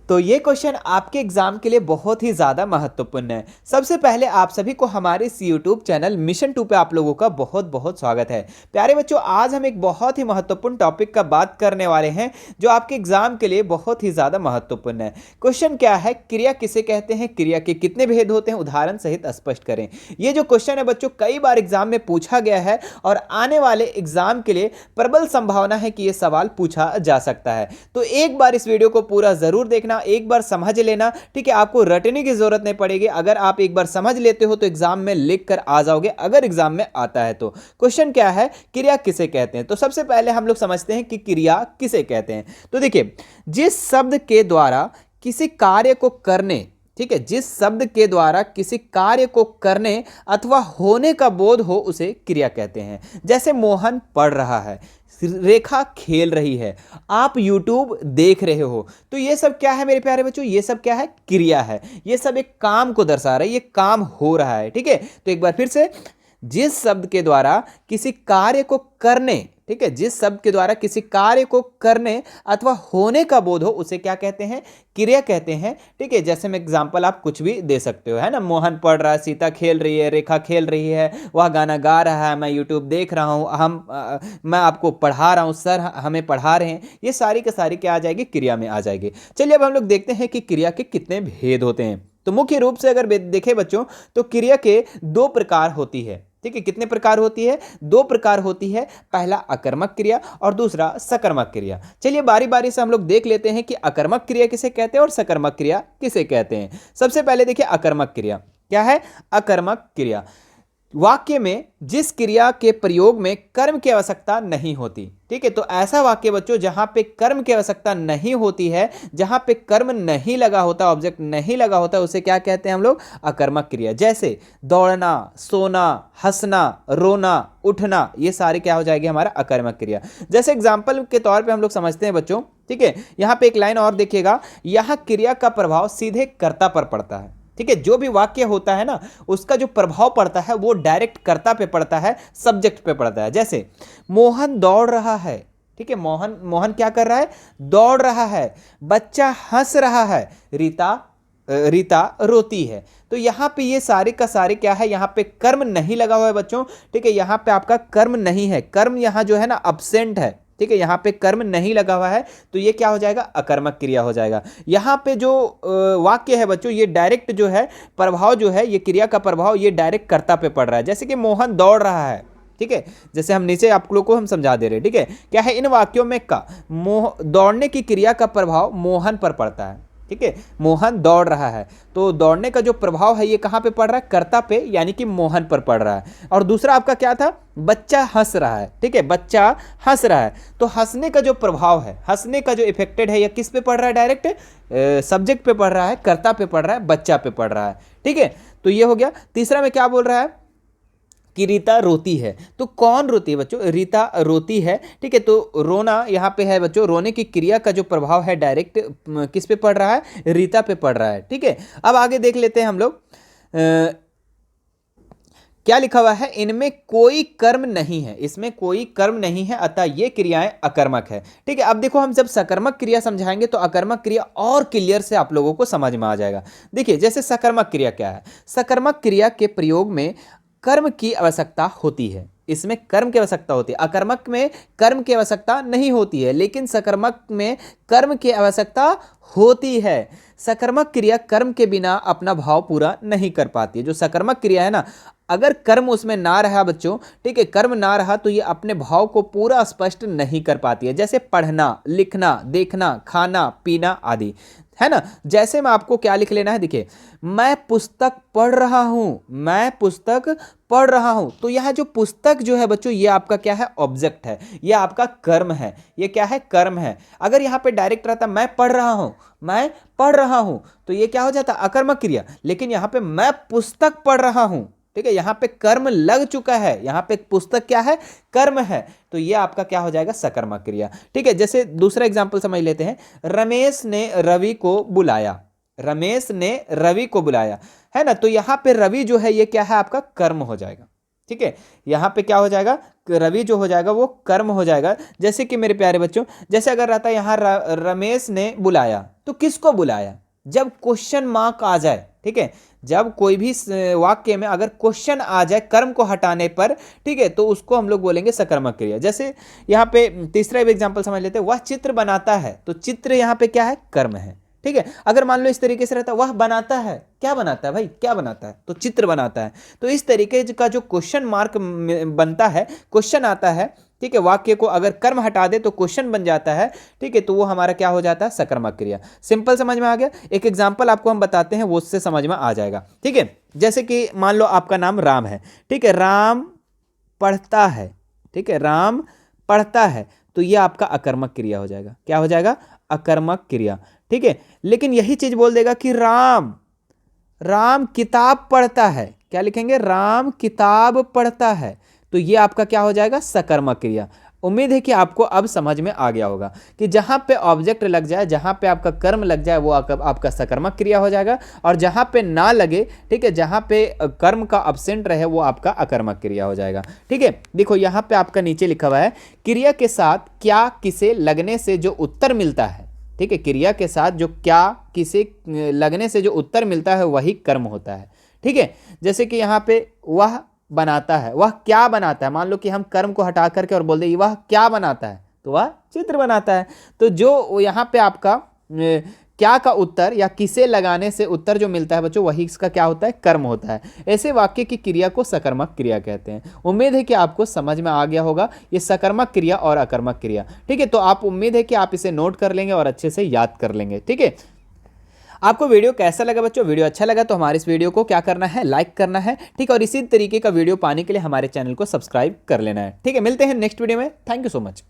तो ये क्वेश्चन आपके एग्जाम के लिए बहुत ही ज़्यादा महत्वपूर्ण है। सबसे पहले आप सभी को हमारे इस यूट्यूब चैनल मिशन 2 पे आप लोगों का बहुत बहुत स्वागत है। प्यारे बच्चों, आज हम एक बहुत ही महत्वपूर्ण टॉपिक का बात करने वाले हैं जो आपके एग्जाम के लिए बहुत ही ज़्यादा महत्वपूर्ण है। क्वेश्चन क्या है, क्रिया किसे कहते हैं, क्रिया के कितने भेद होते हैं, उदाहरण सहित स्पष्ट करें। ये जो क्वेश्चन है बच्चों कई बार एग्जाम में पूछा गया है और आने वाले एग्जाम के लिए प्रबल संभावना है कि यह सवाल पूछा जा सकता है। तो एक बार इस वीडियो को पूरा जरूर देखना, एक बार समझ लेना, ठीक है। आपको रटने की जरूरत नहीं पड़ेगी। अगर आप एक बार समझ लेते हो तो एग्जाम में लिख कर आ जाओगे, अगर एग्जाम में आता है तो। क्वेश्चन क्या है, क्रिया किसे कहते हैं। तो सबसे पहले हम लोग समझते हैं कि क्रिया किसे कहते हैं। तो देखिए, जिस शब्द के द्वारा किसी कार्य को करने, ठीक है, जिस शब्द के द्वारा किसी कार्य को करने अथवा होने का बोध हो उसे क्रिया कहते हैं। जैसे मोहन पढ़ रहा है, रेखा खेल रही है, आप YouTube देख रहे हो, तो ये सब क्या है मेरे प्यारे बच्चों, ये सब क्या है, क्रिया है। ये सब एक काम को दर्शा रहा है, ये काम हो रहा है, ठीक है। तो एक बार फिर से, जिस शब्द के द्वारा किसी कार्य को करने, ठीक है, जिस शब्द के द्वारा किसी कार्य को करने अथवा होने का बोध हो उसे क्या कहते हैं, क्रिया कहते हैं, ठीक है। जैसे मैं एग्जांपल आप कुछ भी दे सकते हो, है ना। मोहन पढ़ रहा है, सीता खेल रही है, रेखा खेल रही है, वह गाना गा रहा है, मैं यूट्यूब देख रहा हूँ, मैं आपको पढ़ा रहा हूँ, सर हमें पढ़ा रहे हैं। ये सारी की सारी क्या आ जाएगी, क्रिया में आ जाएगी। चलिए अब हम लोग देखते हैं कि क्रिया के कितने भेद होते हैं। तो मुख्य रूप से अगर देखें बच्चों तो क्रिया के दो प्रकार होती है, ठीक है। कितने प्रकार होती है, दो प्रकार होती है। पहला अकर्मक क्रिया और दूसरा सकर्मक क्रिया। चलिए बारी बारी से हम लोग देख लेते हैं कि अकर्मक क्रिया किसे कहते हैं और सकर्मक क्रिया किसे कहते हैं। सबसे पहले देखिए अकर्मक क्रिया क्या है। अकर्मक क्रिया वाक्य में जिस क्रिया के प्रयोग में कर्म की आवश्यकता नहीं होती, ठीक है। तो ऐसा वाक्य बच्चों जहां पे कर्म की आवश्यकता नहीं होती है, जहां पे कर्म नहीं लगा होता, ऑब्जेक्ट नहीं लगा होता, उसे क्या कहते हैं हम लोग, अकर्मक क्रिया। जैसे दौड़ना, सोना, हंसना, रोना, उठना, ये सारे क्या हो जाएगी हमारा अकर्मक क्रिया। जैसे एग्जाम्पल के तौर पर हम लोग समझते हैं बच्चों, ठीक है। यहां पर एक लाइन और देखिएगा, यहां क्रिया का प्रभाव सीधे कर्ता पर पड़ता है, ठीक है। जो भी वाक्य होता है ना उसका जो प्रभाव पड़ता है वो डायरेक्ट कर्ता पे पड़ता है, सब्जेक्ट पे पड़ता है। जैसे मोहन दौड़ रहा है, ठीक है, मोहन क्या कर रहा है, दौड़ रहा है। बच्चा हंस रहा है, रीता रोती है। तो यहां पे ये सारे का सारे क्या है, यहां पे कर्म नहीं लगा हुआ है बच्चों, ठीक है। यहां पे आपका कर्म नहीं है, कर्म यहां जो है ना अब्सेंट है, ठीक है। यहां पे कर्म नहीं लगा हुआ है तो ये क्या हो जाएगा, अकर्मक क्रिया हो जाएगा। यहां पे जो वाक्य है बच्चों ये डायरेक्ट जो है प्रभाव जो है, ये क्रिया का प्रभाव ये डायरेक्ट कर्ता पे पड़ रहा है। जैसे कि मोहन दौड़ रहा है, ठीक है। जैसे हम नीचे आप लोगों को हम समझा दे रहे हैं, ठीक है। क्या है इन वाक्यों में का दौड़ने की क्रिया का प्रभाव मोहन पर पड़ता है, ठीक है। मोहन दौड़ रहा है तो दौड़ने का जो प्रभाव है ये कहां पे पड़ रहा है, कर्ता पे, यानी कि मोहन पर पड़ रहा है। और दूसरा आपका क्या था, बच्चा हंस रहा है, ठीक है। बच्चा हंस रहा है तो हंसने का जो प्रभाव है, हंसने का जो इफेक्टेड है, ये किस पे पड़ रहा है, डायरेक्ट सब्जेक्ट पे पड़ रहा है, कर्ता पे पड़ रहा है, बच्चा पे पड़ रहा है, ठीक है। तो ये हो गया। तीसरा में क्या बोल रहा है कि रीता रोती है। तो कौन रोती है बच्चों, रीता रोती है, ठीक है। तो रोना यहाँ पे है बच्चों, रोने की क्रिया का जो प्रभाव है डायरेक्ट किस पे पड़ रहा है, रीता पे पड़ रहा है, ठीक है। अब आगे देख लेते हैं हम लोग क्या लिखा हुआ है, इनमें कोई कर्म नहीं है, इसमें कोई कर्म नहीं है अतः ये क्रियाएं अकर्मक है, ठीक है। अब देखो हम जब सकर्मक क्रिया समझाएंगे तो अकर्मक क्रिया और क्लियर से आप लोगों को समझ में आ जाएगा। देखिए जैसे सकर्मक क्रिया क्या है, सकर्मक क्रिया के प्रयोग में कर्म की आवश्यकता होती है, इसमें कर्म की आवश्यकता होती है। अकर्मक में कर्म की आवश्यकता नहीं होती है, लेकिन सकर्मक में कर्म की आवश्यकता होती है। सकर्मक क्रिया कर्म के बिना अपना भाव पूरा नहीं कर पाती है। जो सकर्मक क्रिया है ना, अगर कर्म उसमें ना रहा बच्चों, ठीक है, कर्म ना रहा तो ये अपने भाव को पूरा स्पष्ट नहीं कर पाती है। जैसे पढ़ना, लिखना, देखना, खाना, पीना आदि, है ना। जैसे मैं आपको क्या लिख लेना है, देखिए मैं पुस्तक पढ़ रहा हूं, मैं पुस्तक पढ़ रहा हूं। तो यह जो पुस्तक जो है बच्चों ये आपका क्या है, ऑब्जेक्ट है, ये आपका कर्म है, ये क्या है, कर्म है। अगर यहां पे डायरेक्ट रहता मैं पढ़ रहा हूं, मैं पढ़ रहा हूं, तो ये क्या हो जाता, अकर्मक क्रिया। लेकिन यहां पे मैं पुस्तक पढ़ रहा हूं, ठीक है, यहां पे कर्म लग चुका है, यहां पे पुस्तक क्या है, कर्म है, तो ये आपका क्या हो जाएगा, सकर्मक क्रिया, ठीक है। जैसे दूसरा एग्जांपल समझ लेते हैं, रमेश ने रवि को बुलाया, रमेश ने रवि को बुलाया, है ना। तो यहां पे रवि जो है ये क्या है, आपका कर्म हो जाएगा, ठीक है। यहां पे क्या हो जाएगा, रवि जो हो जाएगा वो कर्म हो जाएगा। जैसे कि मेरे प्यारे बच्चों, जैसे अगर रहता यहां रमेश ने बुलाया तो किसको बुलाया? जब क्वेश्चन मार्क आ जाए, ठीक है, जब कोई भी वाक्य में अगर क्वेश्चन आ जाए कर्म को हटाने पर, ठीक है, तो उसको हम लोग बोलेंगे सकर्मक क्रिया। जैसे यहाँ पे तीसरा भी एग्जांपल समझ लेते हैं, वह चित्र बनाता है, तो चित्र यहाँ पे क्या है? कर्म है, ठीक है। अगर मान लो इस तरीके से रहता, वह बनाता है, क्या बनाता है भाई? क्या बनाता है? तो चित्र बनाता है। तो इस तरीके का जो क्वेश्चन मार्क बनता है, क्वेश्चन आता है, ठीक है, वाक्य को अगर कर्म हटा दे तो क्वेश्चन बन जाता है, ठीक है, तो वो हमारा क्या हो जाता है? सकर्मक क्रिया। सिंपल समझ में आ गया? एक एग्जांपल आपको हम बताते हैं, वो उससे समझ में आ जाएगा, ठीक है। जैसे कि मान लो आपका नाम राम है, ठीक है, राम पढ़ता है, ठीक है, राम पढ़ता है, तो ये आपका अकर्मक क्रिया हो जाएगा। क्या हो जाएगा? अकर्मक क्रिया, ठीक है। लेकिन यही चीज बोल देगा कि राम किताब पढ़ता है, क्या लिखेंगे? राम किताब पढ़ता है, तो ये आपका क्या हो जाएगा? सकर्मक क्रिया। उम्मीद है कि आपको अब समझ में आ गया होगा कि जहां पे ऑब्जेक्ट लग जाए, जहां पे आपका कर्म लग जाए, वो आपका सकर्मक क्रिया हो जाएगा, और जहां पे ना लगे, ठीक है, जहां पे कर्म का अब्सेंट रहे, वो आपका अकर्मक क्रिया हो जाएगा, ठीक है। देखो यहां पे आपका नीचे लिखा हुआ है, क्रिया के साथ क्या किसे लगने से जो उत्तर मिलता है, ठीक है, क्रिया के साथ जो क्या किसे लगने से जो उत्तर मिलता है वही कर्म होता है, ठीक है। जैसे कि यहाँ पे वह बनाता है, वह क्या बनाता है? मान लो कि हम कर्म को हटा करके और बोल दे वह क्या बनाता है, तो वह चित्र बनाता है। तो जो यहाँ पे आपका क्या का उत्तर या किसे लगाने से उत्तर जो मिलता है बच्चों, वही इसका क्या होता है? कर्म होता है। ऐसे वाक्य की क्रिया को सकर्मक क्रिया कहते हैं। उम्मीद है कि आपको समझ में आ गया होगा ये सकर्मक क्रिया और अकर्मक क्रिया, ठीक है। तो आप उम्मीद है कि आप इसे नोट कर लेंगे और अच्छे से याद कर लेंगे, ठीक है। आपको वीडियो कैसा लगा बच्चों? वीडियो अच्छा लगा तो हमारे इस वीडियो को क्या करना है? लाइक करना है, ठीक है, और इसी तरीके का वीडियो पाने के लिए हमारे चैनल को सब्सक्राइब कर लेना है, ठीक है। मिलते हैं नेक्स्ट वीडियो में। Thank you so much.